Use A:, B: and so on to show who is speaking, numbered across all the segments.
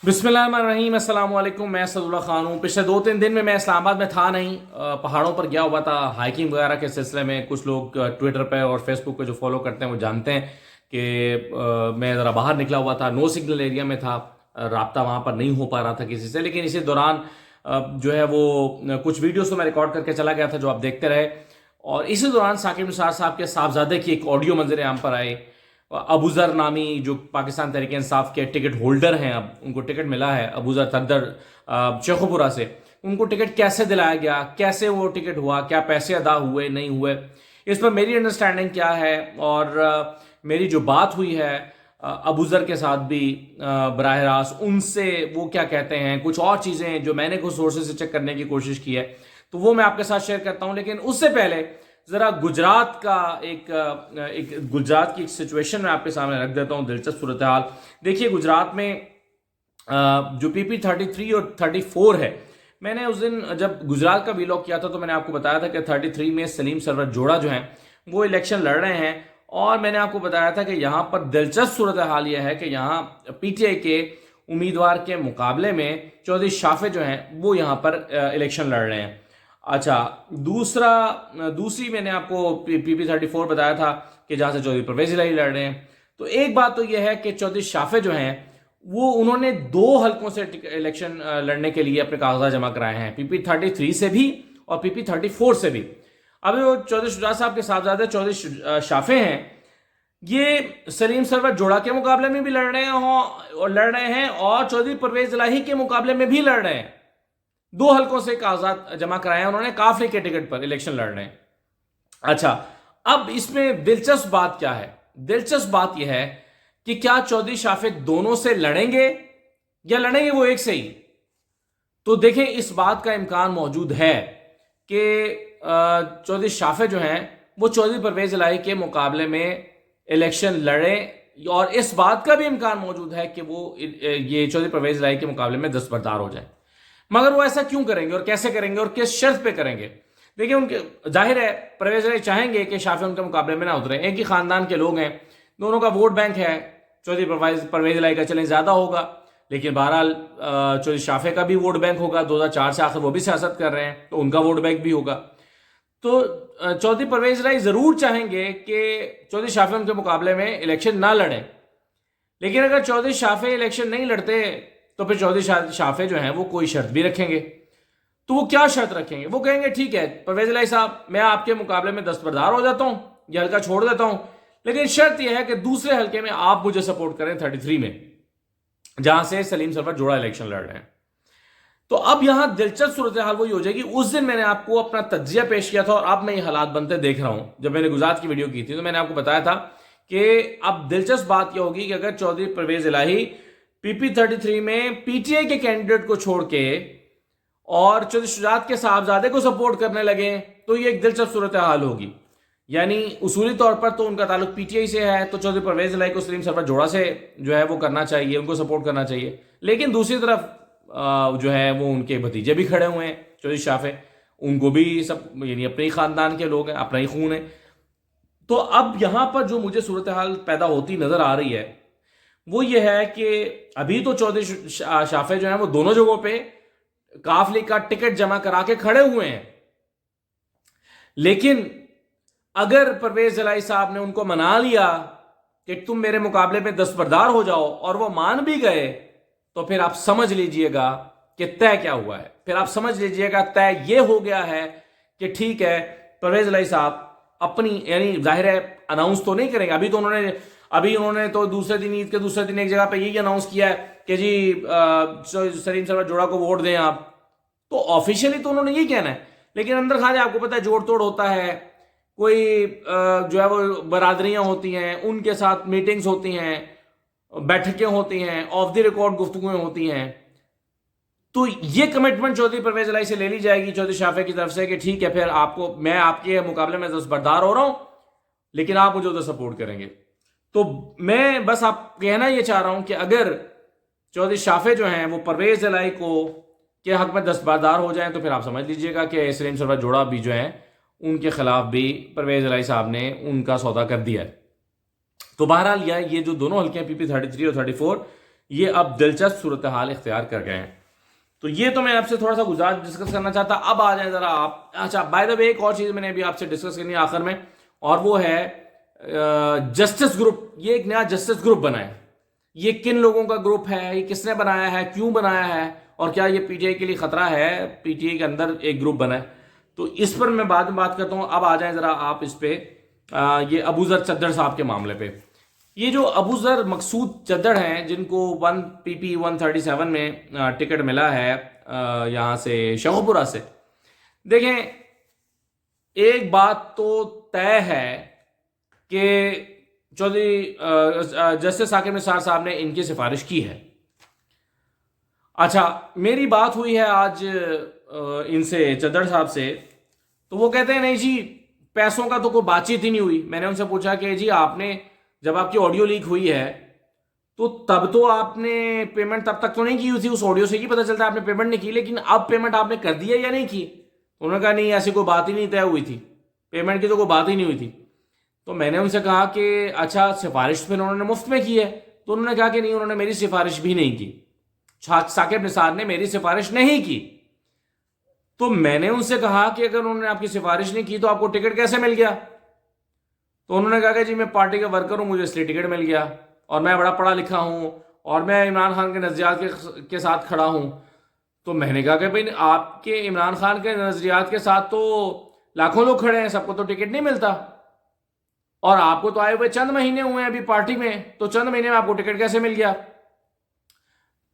A: बिस्मिल्लाहिर्रहमानिर्रहीम, अस्सलाम वालेकुम। मैं सदुल्ला खान हूँ। पिछले 2-3 दिन में मैं इस्लामाबाद में था नहीं, पहाड़ों पर गया हुआ था हाइकिंग वगैरह के सिलसिले में। कुछ लोग ट्विटर पे और फेसबुक पे जो फॉलो करते हैं वो जानते हैं कि मैं ज़रा बाहर निकला हुआ था, नो सिग्नल एरिया में था। राब्ता वहाँ पर नहीं हो पा रहा था किसी से, लेकिन इसी दौरान जो है वो कुछ वीडियोस तो मैं रिकॉर्ड करके चला गया था जो आप देखते रहे। और इसी दौरान साकिब निसार साहब के साहबजादे की एक ऑडियो मंजर आम पर आए। अबूजर नामी जो पाकिस्तान तहरीक इंसाफ के टिकट होल्डर हैं, अब उनको टिकट मिला है अबूजर तकदर शेखुपुरा से। उनको टिकट कैसे दिलाया गया, कैसे वो टिकट हुआ, क्या पैसे अदा हुए नहीं हुए, इस पर मेरी अंडरस्टैंडिंग क्या है। और मेरी जो बात हुई है अबूजर के साथ भी बराह रास्त उनसे, वो क्या कहते हैं, कुछ और चीज़ें जो मैंने कुछ सोर्सेज से चेक करने की कोशिश की है, तो वो मैं आपके साथ शेयर करता हूं। लेकिन उससे पहले जरा गुजरात का एक गुजरात की एक सिचुएशन मैं आपके सामने रख देता हूं, दिलचस्प सूरत हाल। देखिए, गुजरात में जो PP 33 और 34 है, मैंने उस दिन जब गुजरात का वीलॉग किया था तो मैंने आपको बताया था कि 33 में सलीम सरवर जोड़ा जो है वो इलेक्शन लड़ रहे हैं। और मैंने आपको बताया था कि यहां पर दिलचस्प सूरत हाल यह है कि यहां PTI के उम्मीदवार के मुकाबले में चौधरी शाफे जो हैं वो यहां पर इलेक्शन लड़ रहे हैं। अच्छा, दूसरी मैंने आपको PP 34 बताया था कि जहां से चौधरी परवेज इलाही लड़ रहे हैं। तो एक बात तो यह है कि चौधरी शाफे जो हैं वो उन्होंने 2 हलकों से इलेक्शन लड़ने के लिए अपने कागजात जमा कराए हैं, PP 33 से भी और PP 34 से भी। अभी वो चौधरी शुजा साहब के साहबजादे चौधरी शाफे हैं, ये सलीम सरवर जोड़ा के मुकाबले में भी लड़ रहे हैं और चौधरी परवेज इलाही के मुकाबले में भी लड़ रहे हैं। 2 हलकों से कागजात जमा कराए हैं उन्होंने, काफिले के टिकट पर इलेक्शन लड़ रहे हैं। अच्छा, अब इसमें दिलचस्प बात क्या है? दिलचस्प बात यह है कि क्या चौधरी शाफे दोनों से लड़ेंगे या लड़ेंगे वो एक से ही? तो देखें, इस बात का इम्कान मौजूद है कि चौधरी शाफे जो हैं वो चौधरी परवेज इलाही के मुकाबले में इलेक्शन लड़े, और इस बात का भी इम्कान मौजूद है कि वो ये चौधरी परवेज इलाही के मुकाबले में दस्तबरदार हो जाए। मगर वो ऐसा क्यों करेंगे और कैसे करेंगे और किस शर्त पे करेंगे? देखिए, उनके जाहिर है परवेज इलाही चाहेंगे कि शाफे उनके मुकाबले में ना उतरे। एक ही खानदान के लोग हैं, दोनों का वोट बैंक है। चौधरी परवेज इलाही का चलें ज्यादा होगा, लेकिन बहरहाल चौधरी शाफे का भी वोट बैंक होगा। 2004 से आखिर वो भी सियासत कर रहे हैं तो उनका वोट बैंक भी होगा। तो चौधरी परवेज इलाही जरूर चाहेंगे कि चौधरी शाफे उनके मुकाबले में इलेक्शन ना लड़ें। लेकिन अगर चौधरी शाफे इलेक्शन नहीं लड़ते तो फिर चौधरी शाफे जो हैं वो कोई शर्त भी रखेंगे। तो वो क्या शर्त रखेंगे? वो कहेंगे ठीक है परवेज इलाही साहब, मैं आपके मुकाबले में दस्तबरदार हो जाता हूं, यह हल्का छोड़ देता हूं, लेकिन शर्त यह है कि दूसरे हल्के में आप मुझे सपोर्ट करें 33 में, जहां से सलीम सरवर जोड़ा इलेक्शन लड़ रहे हैं। तो अब यहां दिलचस्प सूरत हाल वही हो जाएगी। उस दिन मैंने आपको अपना तज्जिया पेश किया था और अब मैं ये हालात बनते देख रहा हूं। जब मैंने गुजरात की वीडियो की थी तो मैंने आपको बताया था कि अब दिलचस्प बात यह होगी कि अगर चौधरी परवेज इलाही PP 33 में PTI के कैंडिडेट को छोड़ के और चौधरी शुजात के साहबजादे को सपोर्ट करने लगे तो ये एक दिलचस्प सूरत हाल होगी। यानी उसूली तौर पर तो उनका ताल्लुक PTI से है, तो चौधरी परवेज इलाही को सलीम सरवर जोड़ा से जो है वो करना चाहिए, उनको सपोर्ट करना चाहिए। लेकिन दूसरी तरफ जो है वो उनके भतीजे भी खड़े हुए हैं चौधरी शाफे, उनको भी सब यानी अपने ही खानदान के लोग हैं, अपना ही खून है। तो अब यहां पर जो मुझे सूरत हाल पैदा होती नजर आ रही है वो ये है कि अभी तो चौधरी शाफे जो है वो दोनों जगहों पे काफिले का टिकट जमा करा के खड़े हुए हैं। लेकिन अगर परवेज इलाही साहब ने उनको मना लिया कि तुम मेरे मुकाबले में दस्तबरदार हो जाओ और वो मान भी गए, तो फिर आप समझ लीजिएगा कि तय क्या हुआ है। फिर आप समझ लीजिएगा तय ये हो गया है कि ठीक है, परवेज इलाही साहब अपनी, यानी जाहिर है अनाउंस तो नहीं करेंगे। अभी उन्होंने तो दूसरे दिन, ईद के दूसरे दिन एक जगह पे यही अनाउंस किया है कि जी सलीम सरवर जोड़ा को वोट दें आप। तो ऑफिशियली तो उन्होंने यही कहना है, लेकिन अंदर खाने आपको पता है जोड़ तोड़ होता है, कोई जो है वो बरादरियां होती हैं, उनके साथ मीटिंग्स होती हैं, बैठकें होती हैं, ऑफ द रिकॉर्ड गुफ्तगुएं होती हैं। तो ये कमिटमेंट चौधरी परवेज इलाही से ले ली जाएगी चौधरी शाफे की तरफ से कि ठीक है, फिर आपको, मैं आपके मुकाबले में दस्तबरदार हो रहा हूं, लेकिन आप मुझे उधर सपोर्ट करेंगे। तो मैं बस आप कहना ये चाह रहा हूं कि अगर चौधरी शाफे जो हैं वो परवेज इलाही को के हक में दस्तबरदार हो जाएं तो फिर आप समझ लीजिएगा कि सलीम सरवर जोड़ा भी जो है उनके खिलाफ भी परवेज इलाही साहब ने उनका सौदा कर दिया है। तो बहरहाल ये जो दोनों हल्के हैं PP 33 और 34, ये अब दिलचस्प सूरत हाल इख्तियार कर गए हैं। तो ये तो मैं आपसे थोड़ा सा गुजारिश डिस्कस करना चाहता। अब आ जाए ज़रा आप, अच्छा बाय द वे एक और चीज़ मैंने अभी आपसे डिस्कस करनी है आखिर में, और वो है जस्टिस ग्रुप। ये एक नया जस्टिस ग्रुप बना है। ये किन लोगों का ग्रुप है, ये किसने बनाया है, क्यों बनाया है, और क्या ये पीटीआई के लिए खतरा है? पीटीआई के अंदर एक ग्रुप बना है, तो इस पर मैं बाद में बात करता हूं। अब आ जाए जरा आप इस पे, ये अबूजर चद्दड़ साहब के मामले पे। ये जो अबूजर मकसूद चद्दड़ हैं, जिनको 1 PP 137 में टिकट मिला है यहां से शहपुरा से, देखें एक बात तो तय है कि चौधरी जस्टिस साकिब निसार साहब ने इनकी सिफारिश की है। अच्छा, मेरी बात हुई है आज इनसे, चद्दड़ साहब से, तो वो कहते हैं नहीं जी पैसों का तो कोई बातचीत ही नहीं हुई। मैंने उनसे पूछा कि जी आपने, जब आपकी ऑडियो लीक हुई है तो तब तो आपने पेमेंट तब तक तो नहीं की हुई थी, उस ऑडियो से ही पता चलता है आपने पेमेंट नहीं की, लेकिन अब पेमेंट आपने कर दी है या नहीं की? तो उन्होंने कहा नहीं ऐसी कोई बात ही नहीं तय हुई थी, पेमेंट की तो कोई बात ही नहीं हुई थी। तो मैंने उनसे कहा कि अच्छा सिफारिश फिर उन्होंने मुफ्त में की है? तो उन्होंने कहा कि नहीं, उन्होंने मेरी सिफारिश भी नहीं की, साकिब निसार ने मेरी सिफारिश नहीं की। तो मैंने उनसे कहा कि अगर उन्होंने आपकी सिफारिश नहीं की तो आपको टिकट कैसे मिल गया? तो उन्होंने कहा कि जी मैं पार्टी का वर्कर हूं, मुझे इसलिए टिकट मिल गया, और मैं बड़ा पढ़ा लिखा हूं, और मैं इमरान खान के नजरियात के साथ खड़ा हूं। तो मैंने कहा कि भाई आपके इमरान खान के नजरियात के साथ तो लाखों लोग खड़े हैं, सबको तो टिकट नहीं मिलता, और आपको तो आए हुए चंद महीने हुए हैं अभी पार्टी में, तो चंद महीने में आपको टिकट कैसे मिल गया?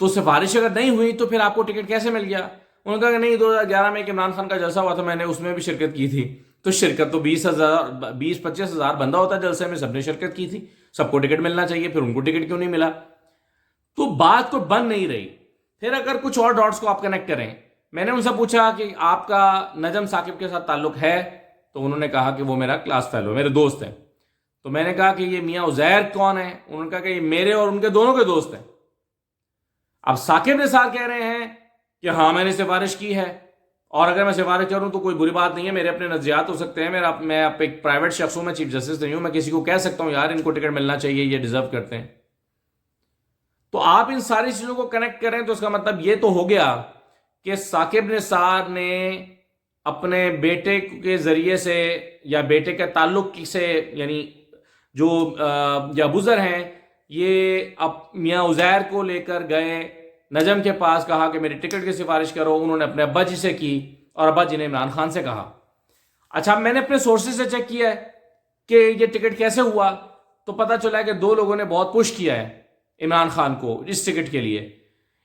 A: तो सिफारिश अगर नहीं हुई तो फिर आपको टिकट कैसे मिल गया? उन्होंने कहा कि नहीं 2011 में एक इमरान खान का जलसा हुआ था, मैंने उसमें भी शिरकत की थी। तो शिरकत तो 20-25 हज़ार बंदा होता है जलसे में, सबने शिरकत की थी, सबको टिकट मिलना चाहिए, फिर उनको टिकट क्यों नहीं मिला? तो बात तो बन नहीं रही। फिर अगर कुछ और डॉट्स को आप कनेक्ट करें, मैंने उनसे पूछा कि आपका नजम साकिब के साथ ताल्लुक है? तो उन्होंने कहा कि वो मेरा क्लास फेलो, मेरे दोस्त हैं। तो मैंने कहा कि ये मियां उजैर कौन है? उन्होंने कहा कि ये मेरे और उनके दोनों के दोस्त हैं। अब साकिब निसार कह रहे हैं कि हाँ मैंने सिफारिश की है, और अगर मैं सिफारिश करूं तो कोई बुरी बात नहीं है, मेरे अपने नजरियात हो सकते हैं, मैं आप एक प्राइवेट शख्स हूं, मैं चीफ जस्टिस नहीं हूं, मैं किसी को कह सकता हूं यार इनको टिकट मिलना चाहिए, ये डिजर्व करते हैं। तो आप इन सारी चीजों को कनेक्ट करें तो इसका मतलब ये तो हो गया कि साकिब निसार ने अपने बेटे के जरिए से, या बेटे के ताल्लुक से, यानी जो अबूजर हैं, ये अब मियां उजैर को लेकर गए नजम के पास, कहा कि मेरी टिकट की सिफारिश करो। उन्होंने अपने अब्बा जी से की, और अब्बा जी ने इमरान खान से कहा। अच्छा, मैंने अपने सोर्सेज से चेक किया है कि ये टिकट कैसे हुआ, तो पता चला है कि दो लोगों ने बहुत पुश किया है इमरान खान को इस टिकट के लिए।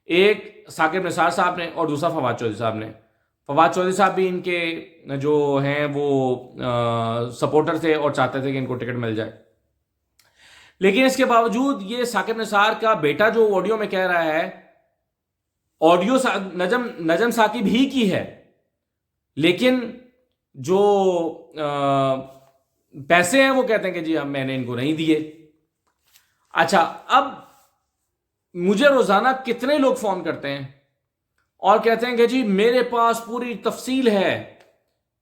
A: एक साकिब निसार साहब ने, और दूसरा फवाद चौधरी साहब ने। फवाद चौधरी साहब भी इनके जो हैं वो सपोर्टर थे और चाहते थे कि इनको टिकट मिल जाए। लेकिन इसके बावजूद ये साकिब निसार का बेटा जो ऑडियो में कह रहा है, ऑडियो नजम साकिब ही की है, लेकिन जो पैसे हैं वो कहते हैं कि जी हम मैंने इनको नहीं दिए। अच्छा, अब मुझे रोजाना कितने लोग फोन करते हैं और कहते हैं कि जी मेरे पास पूरी तफसील है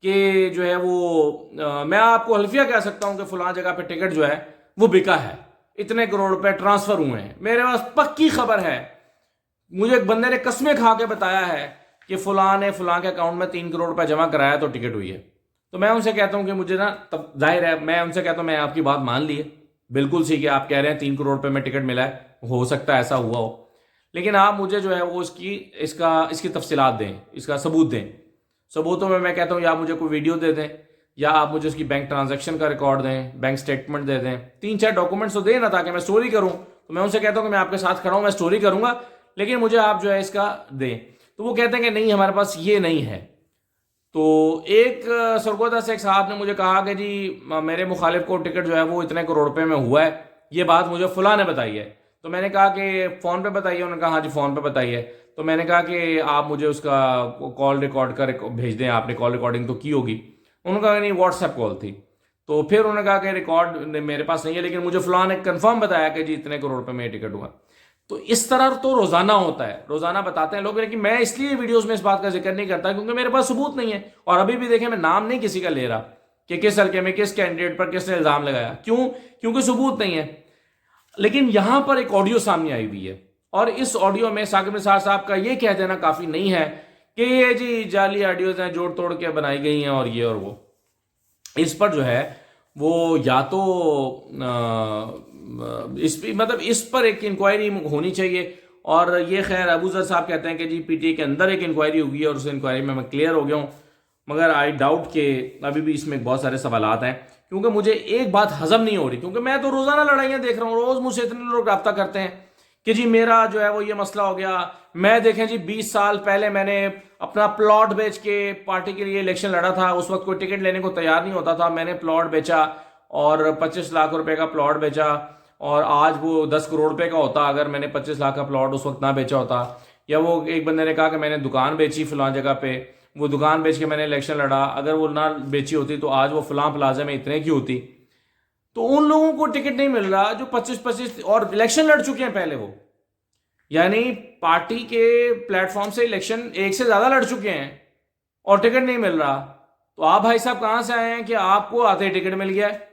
A: कि जो है वो मैं आपको हल्फिया कह सकता हूं कि फलां जगह पे टिकट जो है वो बिका है, इतने करोड़ रुपए ट्रांसफर हुए हैं, मेरे पास पक्की खबर है। मुझे एक बंदे ने कसमें खा के बताया है कि फलां ने फलां के अकाउंट में 3 करोड़ रुपए जमा कराया तो टिकट हुई है। तो मैं उनसे कहता हूं कि मुझे ना, तब जाहिर है मैं उनसे कहता हूं मैं आपकी बात मान ली है, बिल्कुल सी कि आप कह रहे हैं 3 करोड़ रुपए में टिकट मिला है, हो सकता है ऐसा हुआ हो, लेकिन आप मुझे जो है वो इसकी तफसीलात दें, इसका सबूत दें। सबूतों में मैं कहता हूं या आप मुझे कोई वीडियो दे दें, या आप मुझे उसकी बैंक ट्रांजैक्शन का रिकॉर्ड दें, बैंक स्टेटमेंट दे दें, 3-4 डॉक्यूमेंट्स तो दें ना, ताकि मैं स्टोरी करूं। तो मैं उनसे कहता हूं कि मैं आपके साथ खड़ा हूं, मैं स्टोरी करूंगा, लेकिन मुझे आप जो है इसका दें। तो वो कहते हैं कि नहीं हमारे पास ये नहीं है। तो एक सरगोदा से एक साहब ने मुझे कहा कि जी मेरे मुखालिफ को टिकट जो है वो इतने करोड़ रुपए में हुआ है, ये बात मुझे फुला ने बताई है। तो मैंने कहा कि फ़ोन पे बताइए, उन्होंने कहा हाँ जी फ़ोन पे बताइए। तो मैंने कहा कि आप मुझे उसका कॉल रिकॉर्ड कर भेज दें, आपने कॉल रिकॉर्डिंग तो की होगी। उन्होंने कहा नहीं व्हाट्सएप कॉल थी। तो फिर उन्होंने कहा कि रिकॉर्ड मेरे पास नहीं है, लेकिन मुझे फलां ने कंफर्म बताया कि जी इतने करोड़ रुपए में टिकट हुआ। तो इस तरह तो रोजाना होता है, रोजाना बताते हैं लोग, लेकिन मैं इसलिए वीडियोस में इस बात का जिक्र नहीं करता क्योंकि मेरे पास सबूत नहीं है। और अभी भी देखें मैं नाम नहीं किसी का ले रहा कि किस हल्के में किस कैंडिडेट पर किसने इल्जाम लगाया, क्यों? क्योंकि सबूत नहीं है। लेकिन यहां पर एक ऑडियो सामने आई हुई है, और इस ऑडियो में साकिब निसार साहब का ये कह देना काफ़ी नहीं है कि ये जी जाली ऑडियोज हैं, जोड़ तोड़ के बनाई गई हैं और ये और वो। इस पर जो है वो या तो इस पर एक इंक्वायरी होनी चाहिए। और ये खैर अबू जर साहब कहते हैं कि जी पीटीए के अंदर एक इंक्वायरी होगी और उस इंक्वायरी में मैं क्लियर हो गया हूँ, मगर आई डाउट के अभी भी इसमें बहुत सारे सवालात हैं। क्योंकि मुझे एक बात हजम नहीं हो रही, क्योंकि मैं तो रोज़ाना लड़ाइयाँ देख रहा हूँ, रोज़ मुझसे इतने लोग रब्ता करते हैं कि जी मेरा जो है वो ये मसला हो गया। मैं देखें जी 20 साल पहले मैंने अपना प्लॉट बेच के पार्टी के लिए इलेक्शन लड़ा था, उस वक्त कोई टिकट लेने को तैयार नहीं होता था, मैंने प्लॉट बेचा और 25 लाख रुपए का प्लॉट बेचा, और आज वो 10 करोड़ रुपए का होता अगर मैंने 25 लाख का प्लॉट उस वक्त ना बेचा होता। या वो एक बंदे ने कहा कि मैंने दुकान बेची फलां जगह पे, वो दुकान बेच के मैंने इलेक्शन लड़ा, अगर वो ना बेची होती तो आज वो फलां प्लाजा में इतने की होती। तो उन लोगों को टिकट नहीं मिल रहा जो 25-25 और इलेक्शन लड़ चुके हैं पहले, वो यानी पार्टी के प्लेटफॉर्म से इलेक्शन एक से ज्यादा लड़ चुके हैं और टिकट नहीं मिल रहा। तो आप भाई साहब कहां से आए हैं कि आपको आते ही टिकट मिल गया है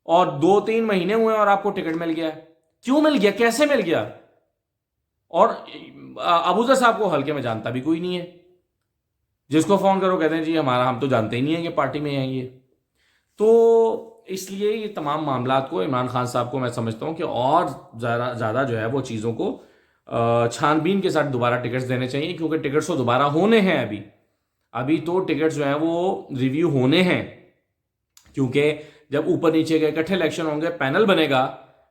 A: और 2-3 महीने हुए और आपको टिकट मिल गया है? क्यों मिल गया, कैसे मिल गया? और अबूजर साहब को हल्के में जानता भी कोई नहीं है, जिसको फोन करो कहते हैं जी हम तो जानते ही नहीं है कि पार्टी में है ये। तो इसलिए ये तमाम मामला को इमरान खान साहब को मैं समझता हूँ कि और ज़्यादा जो है वो चीज़ों को छानबीन के साथ दोबारा टिकट्स देने चाहिए, क्योंकि टिकट्स तो दोबारा होने हैं। अभी तो टिकट्स जो हैं वो रिव्यू होने हैं, क्योंकि जब ऊपर नीचे के इकट्ठे इलेक्शन होंगे, पैनल बनेगा,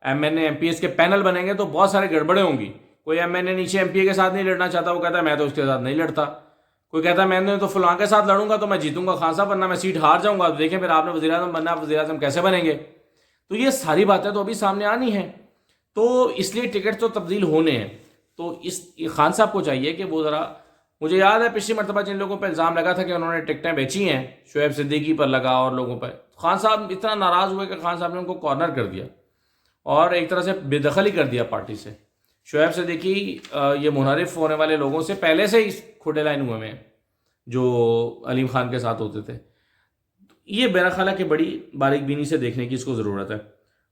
A: एमएनए एमपीएस के पैनल बनेंगे, तो बहुत सारे गड़बड़े होंगी। कोई एमएनए नीचे एमपीए के साथ नहीं लड़ना चाहता, वो कहता है मैं तो उसके साथ नहीं लड़ता। कोई कहता है मैंने तो फलां के साथ लड़ूंगा तो मैं जीतूंगा खान साहब, वरना मैं सीट हार जाऊंगा। तो देखें फिर आपने वज़ीर आज़म बनना, आप वज़ीर आज़म कैसे बनेंगे? तो ये सारी बातें तो अभी सामने आनी है, तो इसलिए टिकट तो तब्दील होने हैं। तो इस खान साहब को चाहिए कि वो ज़रा, मुझे याद है पिछली मरतबा जिन लोगों पर इल्ज़ाम लगा था कि उन्होंने टिकटें बेची हैं, शुएब सिद्दीकी पर लगा और लोगों पर, खान साहब इतना नाराज़ हुए कि खान साहब ने उनको कॉर्नर कर दिया और एक तरह से बेदखल ही कर दिया पार्टी से। शुएब सिद्दीकी ये मुनहरिफ होने वाले लोगों से पहले से ही खुडे लाइन हुए हैं जो अलीम खान के साथ होते थे। ये मेरा ख्याल है कि बड़ी बारीक बीनी से देखने की इसको ज़रूरत है।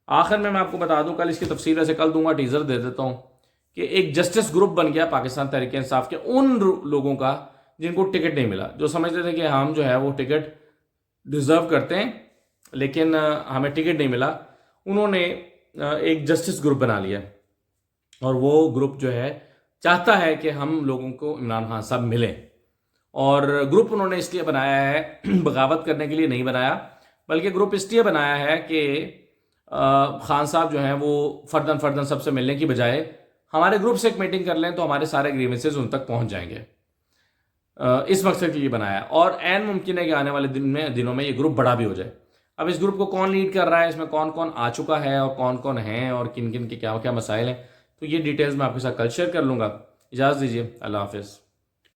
A: आखिर में मैं आपको बता दूं, कल इसकी तफसील वैसे कल दूंगा, टीज़र दे देता हूं कि एक जस्टिस ग्रुप बन गया पाकिस्तान तहरीक इंसाफ के उन लोगों का जिनको टिकट नहीं मिला, जो समझते थे कि हम जो है वो टिकट डिज़र्व करते हैं लेकिन हमें टिकट नहीं मिला। उन्होंने एक जस्टिस ग्रुप बना लिया और वो ग्रुप जो है चाहता है कि हम लोगों को इमरान खान साहब मिलें। और ग्रुप उन्होंने इसलिए बनाया है, बगावत करने के लिए नहीं बनाया, बल्कि ग्रुप इसलिए बनाया है कि खान साहब जो हैं वो फर्दन सबसे मिलने की बजाय हमारे ग्रुप से एक मीटिंग कर लें तो हमारे सारे ग्रीवेंसेस उन तक पहुंच जाएंगे। इस मकसद के लिए बनाया और ऐन मुमकिन है कि आने वाले दिनों में ये ग्रुप बड़ा भी हो जाए। अब इस ग्रुप को कौन लीड कर रहा है, इसमें कौन कौन आ चुका है और कौन कौन हैं और किन किन के क्या क्या मसाइल हैं, तो ये डिटेल्स मैं आपके साथ कल शेयर कर लूँगा। इजाज़त दीजिए, अल्लाह हाफिज़।